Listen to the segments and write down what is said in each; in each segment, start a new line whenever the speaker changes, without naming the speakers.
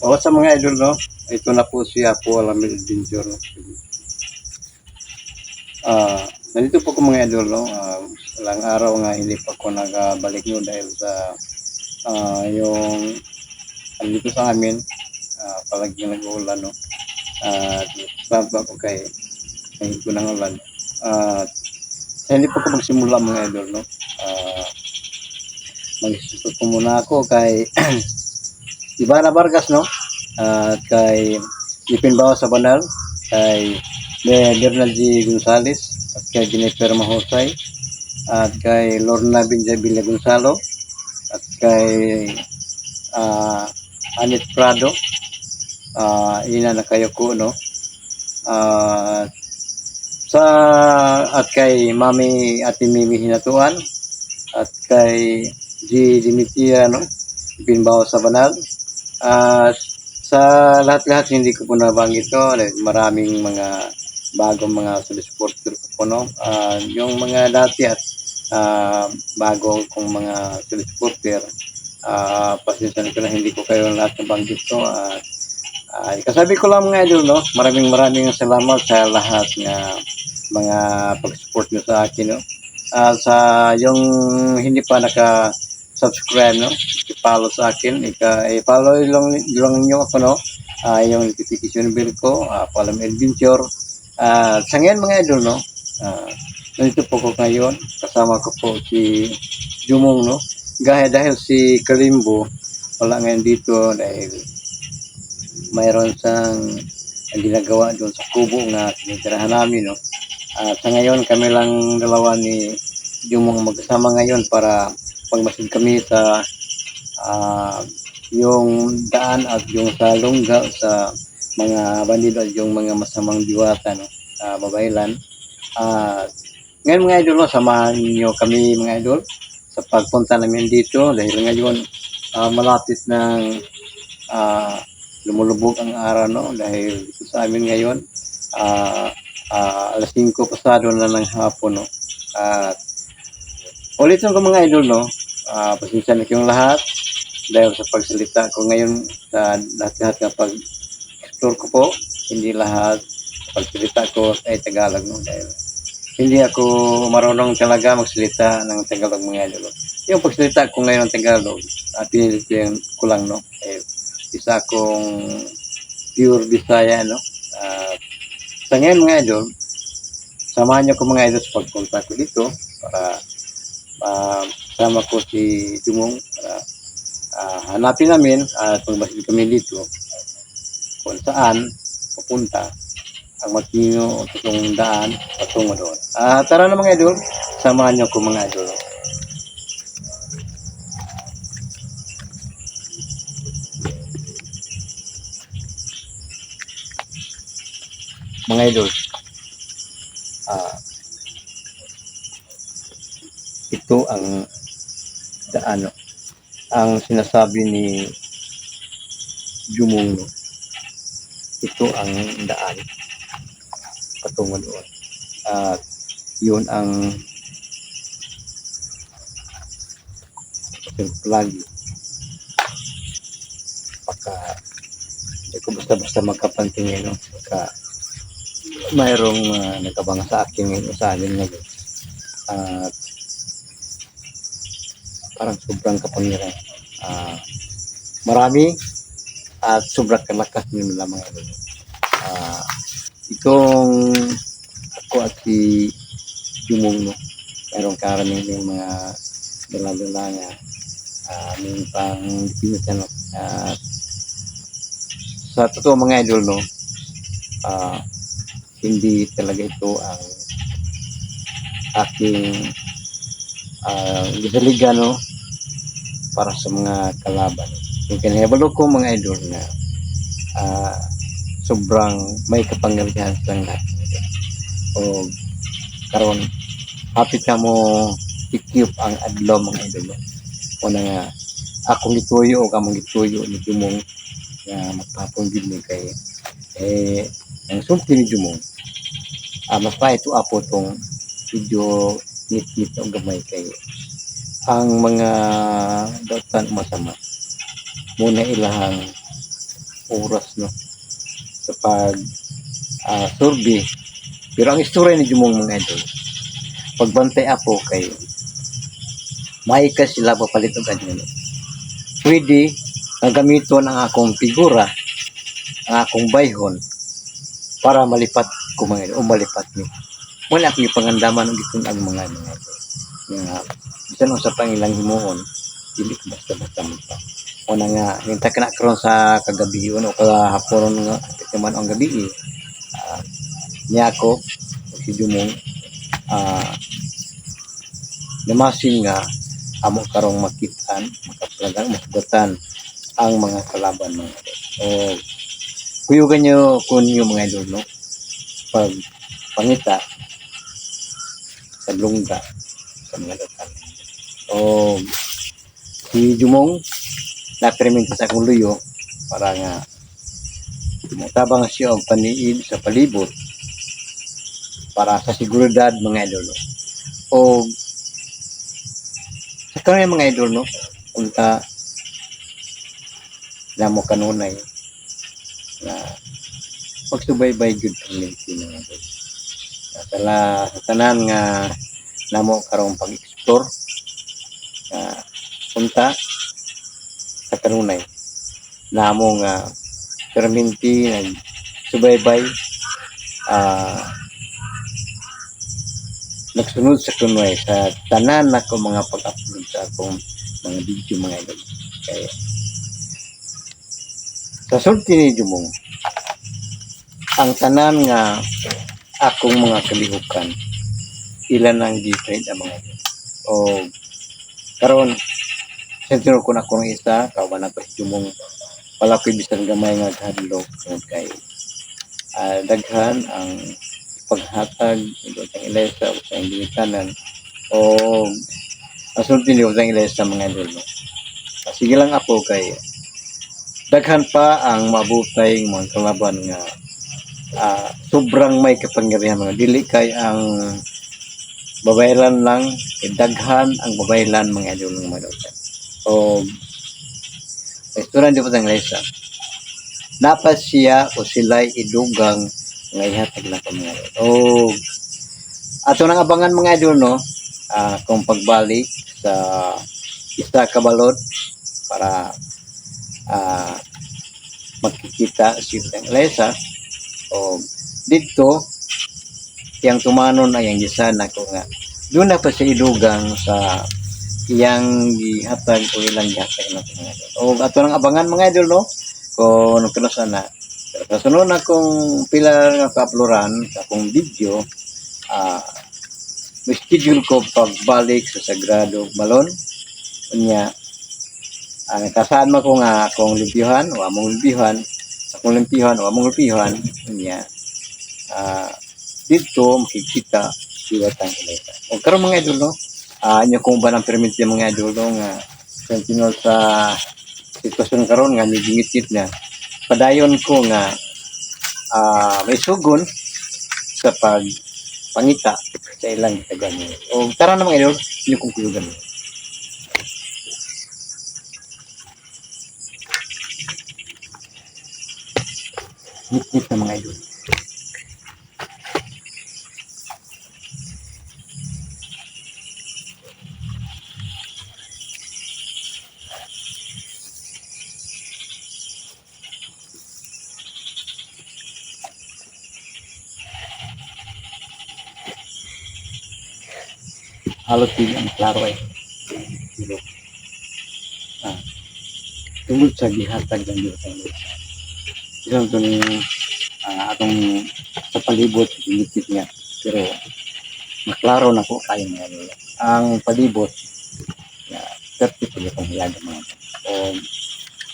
What's up mga idol, no? Ito na po si Apo Alamil Adventure, no? Nandito po ko mga idol, no? Ilang araw nga hindi pa ako nagabalik no dahil sa yung dito sa amin, palagi nag-uulan, no? Sabab ko kay ko ng ulan. Hindi pa ko magsimula mga idol, no? Mag-isip ko muna ako kay Ivana Vargas, no? At kay Ipin Bawa sa Banal, kay Bernal G. Gonzales, at kay Jennifer Mahusay, at kay Lorna Binjabilla Gonzalo, at kay Anit Prado, ina na kayo ko, no? Sa at kay Mami Ate Mimi Hinatuan, at kay G. Dimitia, no? Ipin Bawa sa Banal, at sa lahat-lahat hindi ko po nabanggit to, maraming mga bagong mga supporter ko po, no? Yung mga dati at bago kong mga supporter, pasensya ko na hindi ko kayo lahat nabanggit to. Kasabi ko lang mga idol, no? Maraming salamat sa lahat ng mga pag-support nyo sa akin, no? Sa yung hindi pa naka-subscribe, no? I-follow sa akin, i-follow lang nyo ako, no? Yung notification bell ko, Palam Adventure. Sa ngayon mga idol, no? Nandito po ko ngayon, kasama ko po si Jumong, no? Dahil si Kalimbo wala ngayon dito dahil mayroon siyang ginagawa doon sa kubo na tinitirahan namin, no? Sa ngayon kami lang dalawa ni Jumong magkasama ngayon para pagmasid kami sa yung daan at yung salungga sa mga bandido at yung mga masamang diwata, no? Babaylan. Ngayon mga idol, no, samahan niyo kami mga idol sa pagpunta namin dito dahil ngayon malapit ng lumulubog ang araw, no? Dahil dito sa amin ngayon alas 5 pasado na ng hapon, no? Ulitin ko mga idol, no? Pasensya na kayong lahat dahil sa pagsalita ko ngayon sa lahat ng pag-explore ko po, hindi lahat pagsalita ko ay Tagalog, no? Dahil hindi ako marunong talaga magsalita ng Tagalog mga idol. Yung pagsalita ko ngayon ng Tagalog, pinilit ko lang, no? Isa akong pure Bisaya, no? Sa ngayon mga idol, samahan niyo ko mga idol sa pagpunta ko dito para sama ko si Jumong para hanapin namin at magbasid kami dito kung saan pupunta ang matino itong daan patungo doon. Tara na mga idol, samahan niyo ko mga idol. Mga idol, ito ang daan, no? Ang sinasabi ni Jumong, no? Ito ang daan patungo doon. At yun ang lagi pagka hindi ko basta-basta magkapantingin, no? Pagka mayroong nagkabanga sa akin sa amin ngayon at parang sobrang kapangyarihan, marami at sobrang kalakas nila mga idol. Itong ako at si Jumong, no? Mayroong karamihan yung mga dala-dala nga may pang pinsan, no? Sa totoo mga idol, no? Hindi talaga ito ang aking gisaligan, no? Para sa mga kalaban. Yung kinahibalo ko mga idol na sobrang may kapangyarihan sa lahat. O karon hapit na mo ikiyop ang adlaw mga idol. O na nga akong gituyo o kamong gituyo ni Jumong na magpapon gid ni kay ang sulti ni Jumong. Mas pa ito apo tong video nit-nit o gamay kay ang mga datan masama muna ilahang oras no sa pag survey. Pero ang istorya ni Jumong mga idol, pagbantay ako kay may ka sila papalit og admin. Pwede gamiton ang akong figura, ang akong bayhon para malipat ko mga idol, o malipat ni. Wala akong ipangandaman og itong ang mga idol. Nga bisan sa pangilang himuon, dili ko basta-basta mo pa. Una nga, hinta ka na karon sa kagabi o kahapon nga, man ang gabi niya ako, si Jumong, namasin nga, amo karong makitaan, makaplagan, masugatan ang mga kalaban mga idol. O, kuyugan nyo kung yung mga idol, no? Pag pangita, sa lungga, sa mga datan. O, si Jumong, na-experiment sa akong luyo, para nga, tabang siya og paniid sa palibot, para sa seguridad mga idol, no? O, sa kanang mga idol, no? Unta, namo kanunay, na pagsubaybay good community mga idol. Sa tanan nga namo karong pag-explore punta sa kanunay namo nga perminti nagsubaybay nagsunod sa kanunay sa tanan nako mga pag-upload sa akong mga video mga idol. Kaya sa sulti ni Jumong, ang tanan nga akong mga kalihukan ilan ang different ang mga idol. O karon sentro ko na kung isa kawan na si Jumong palaki bisan gamay nga hadlok kay daghan ang paghatag sa ilesa sa ingitanan o asulti ni sa ilesa mga idol. Sige lang ako kay daghan pa ang mabutay mga kalaban nga sobrang may kapangyarihan mga dili kay ang babaylan lang daghan ang babaylan mga idol ng mga dota. O restaurant di pa tang lesa napas siya o sila'y idugang nga ihatag na pa mga idol. O ato nang abangan mga idol no kung pagbalik sa isa kabalod para magkikita si Lesa o dito yang tumanon ay ang gisan ako nga doon na pa siya idugang sa iyang gihatag o ilang gihatag na mga idol. O ato nang abangan mga idol no kung kinusa na kasunod na kung pila nga ka-uploadan sa akong video schedule ko pagbalik sa Sagrado Malon unya kasaan mo ko nga akong limpyuhan o among limpyuhan akong limpyuhan o among limpyuhan unya dito makikita iwatang ileta. O karon mga idol no inyo kung ba ng permit yung mga idol no nga sentinel sa sitwasyon karon nga nagingit na padayon ko nga may sugon sa pag pangita sa ilang tagan. O tara na mga idol inyo kung kulugan. Nit-nit na mga idol. Halos hindi ang klaro eh. Pero, tungkol sa gihatag ng Diyos ang Diyos. Isang ito ni atong sa palibot, limited niya. Pero, maklaro na po kayo nga. Ang palibot, 30 po yung hilaga mga ito. O,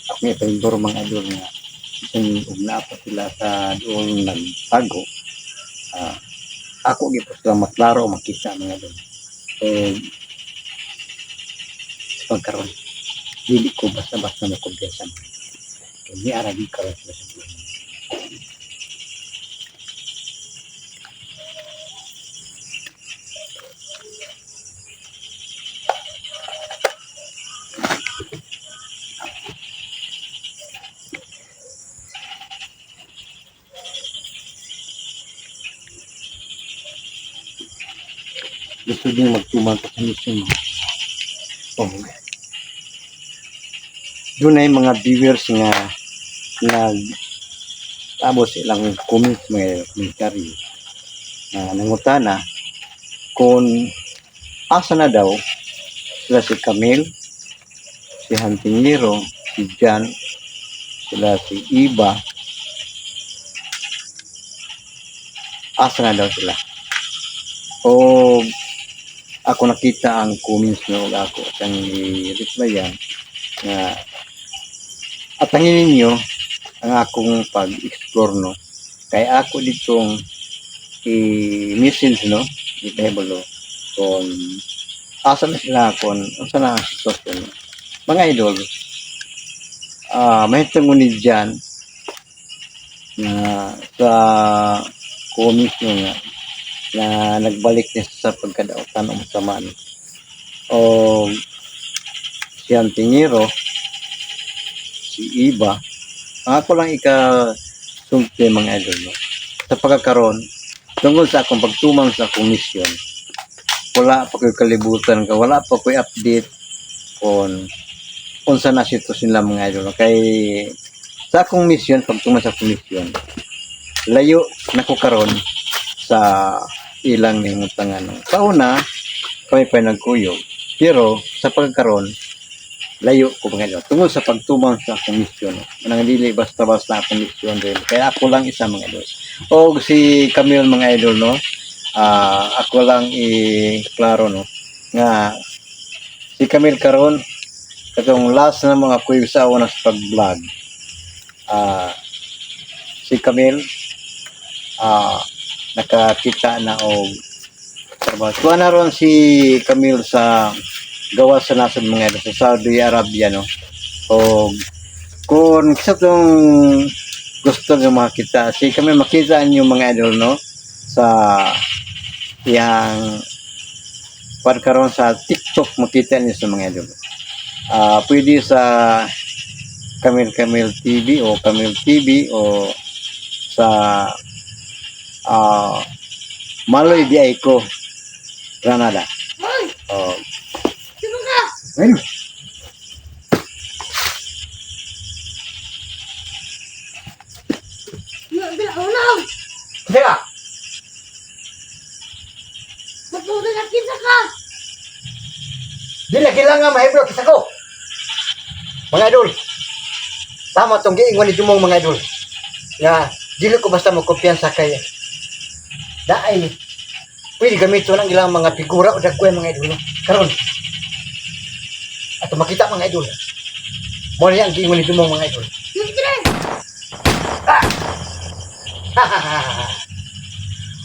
ako nga ito yung mga idol nga. Isang ugna pa sila sa doon nagtago. Ako gito sila maklaro, makita mga idol. Pagkaroon hindi ko basta-basta na kumpiyansa hindi aragi karoon sila sa buhay. gusto din magtuman sa mission mo. Oh. Doon ay mga viewers nga nag tapos ilang comment mga komentary na nangutana kung asa na daw sila si Camille, si Hantingero, si Jan, sila si Iba, asa na daw sila. O ako nakita ang comments no ako at ang i-replyan na at tangin ninyo ang akong pag-explore no kay ako ditong i-message no i-table kung asa na sila kung asa na ang sitwasyon no? Mga idol mahitang ngunit dyan na sa comments nyo nga na nagbalik niya sa pagkadautan o masamaan o si Antingero, si Iba, ako lang ika-sumple mga idol no? Sa pagkakaroon tungkol sa akong pagtumang sa akong mission wala pa ko'y kalibutan ka, wala pa ko'y update kung saan na sitwasyon lang mga idol no? Kay sa akong mission, pagtumang sa akong mission layo na ko karon sa ilang ningutangan no? Sa una kami pa nagkuyog pero sa pagkakaroon layo ko mga idol tungkol sa pagtumang sa akong mission no? Manang dili basta-basta akong mission rin kaya ako lang isa mga idol o si Camille mga idol no ako lang i-klaro no nga si Camille karon katong last na mga kuyog sa una sa pag-vlog si Camille nakakita na og trabaho na ron si Camille sa gawa sa nasod mga idol sa Saudi Arabia no o kung sa tong gusto nyo makita si Camille makita nyo mga idol no sa yang pagkaroon sa TikTok makita nyo sa mga idol pwede sa Camille TV o Camille TV o sa Maloy Diaiko Granada.
Sino ka?
Ayun.
Unaw!
Teka!
Ba't mo nakita ka?
Di na kailangan mahiblo kita ko. Mga idol. Tama itong giingwan ni Dumong mga idol. Nga, dili ko basta magkumpiyansa kay daay pwede gamito ng ilang mga figura o dagway mga idol karon at makita mga idol mo na yan giingon ni Dumong mga idol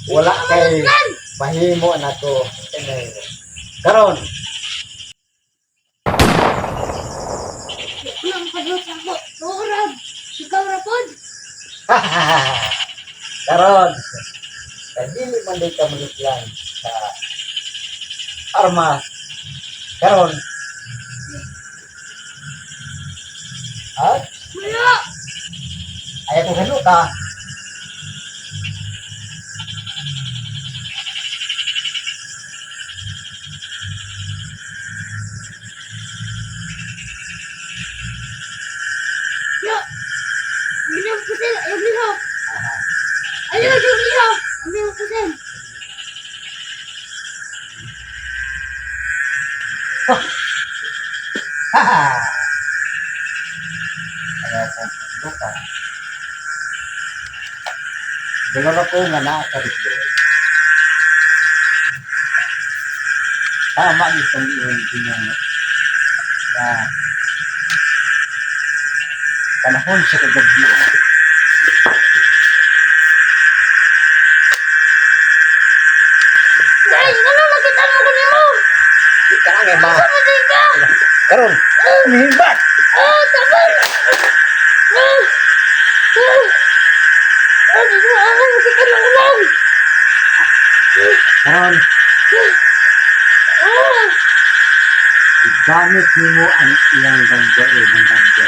wala kay mahimo na to karon
Unang padot ako. Tuurag. Ikaw rapod.
karon dili man day ka manitlan sa armas karon at
Wala.
ayaw ko gano ka
Ya. Ayaw pusin. Ayaw lihaw. Ayaw lihaw. Ayaw pusin.
ayaw ko gano ka dalawa ko nga nakakarislo tama itong iyon na panahon sa kagabi
Guys, ano nakita mo ko niyo?
di ka nga ma
Sabi ka.
karon umihimbat
Sabar. Di mo ako makita ng ulang.
karon gamit nimo ang iyang bangga ng bangga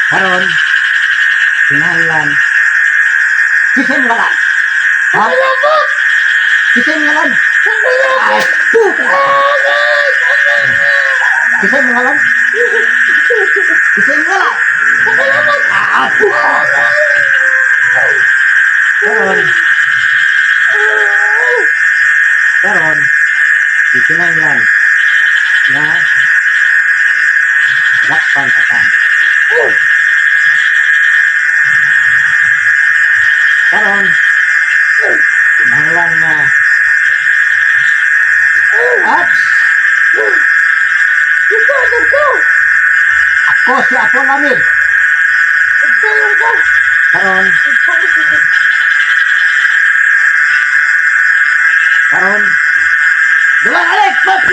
karon kinahanglan kisay mo lang ha
Wala po.
kisay mo lang
Ay, puta! Kisay mo ngalan? Kisay mo ngalan? Ah, puta! Karon, di kinanglan na dakpan ka ka. Karon, kinanglan na at ako si Apo Lamig. Karon, karon, dala alik, pop!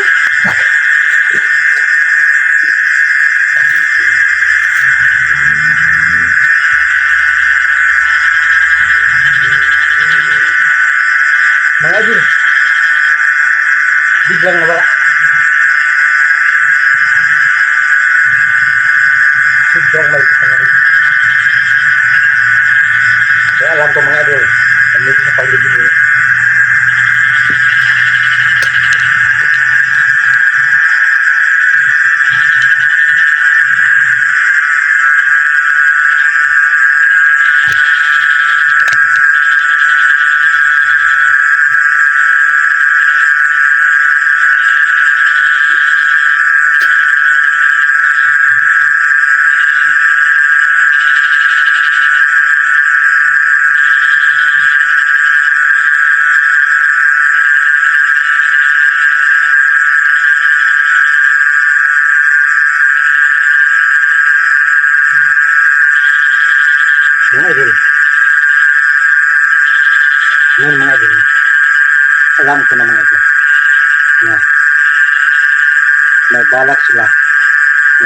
Mga idol, biglang nawala. Sobrang may kapangyarihan. Kaya alam ko mga idol, nandito sa paligid mo. Mga idol. Ngayon mga idol. Alam ko na mga idol. Na may balak sila.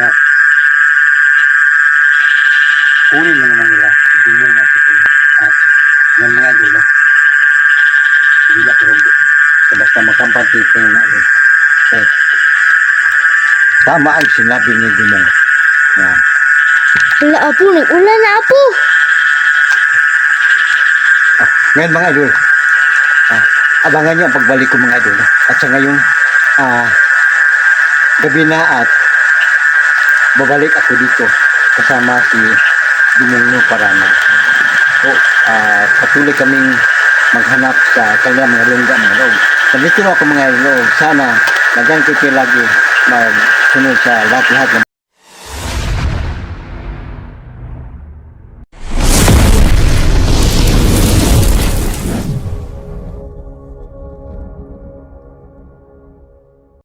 Na kunin mo naman nila. Hindi mo nga ito. At ngayon mga idol. No? Hindi na kurumbo. Basta magkampante ito yung mga idol. Okay. Tama ang sinabi ni Dimong. Na
Wala, Apo. Nag-ulan na, Apo.
ngayon mga idol, abangan nyo ang pagbalik ko mga idol. At sa ngayong gabi na at babalik ako dito kasama si Dimong Parana. So, patuloy kaming maghanap sa kanyang mga lungga mga loob. Nandito ako mga loob. Sana nagan kayo lagi magsunod sa lahat-lahat ng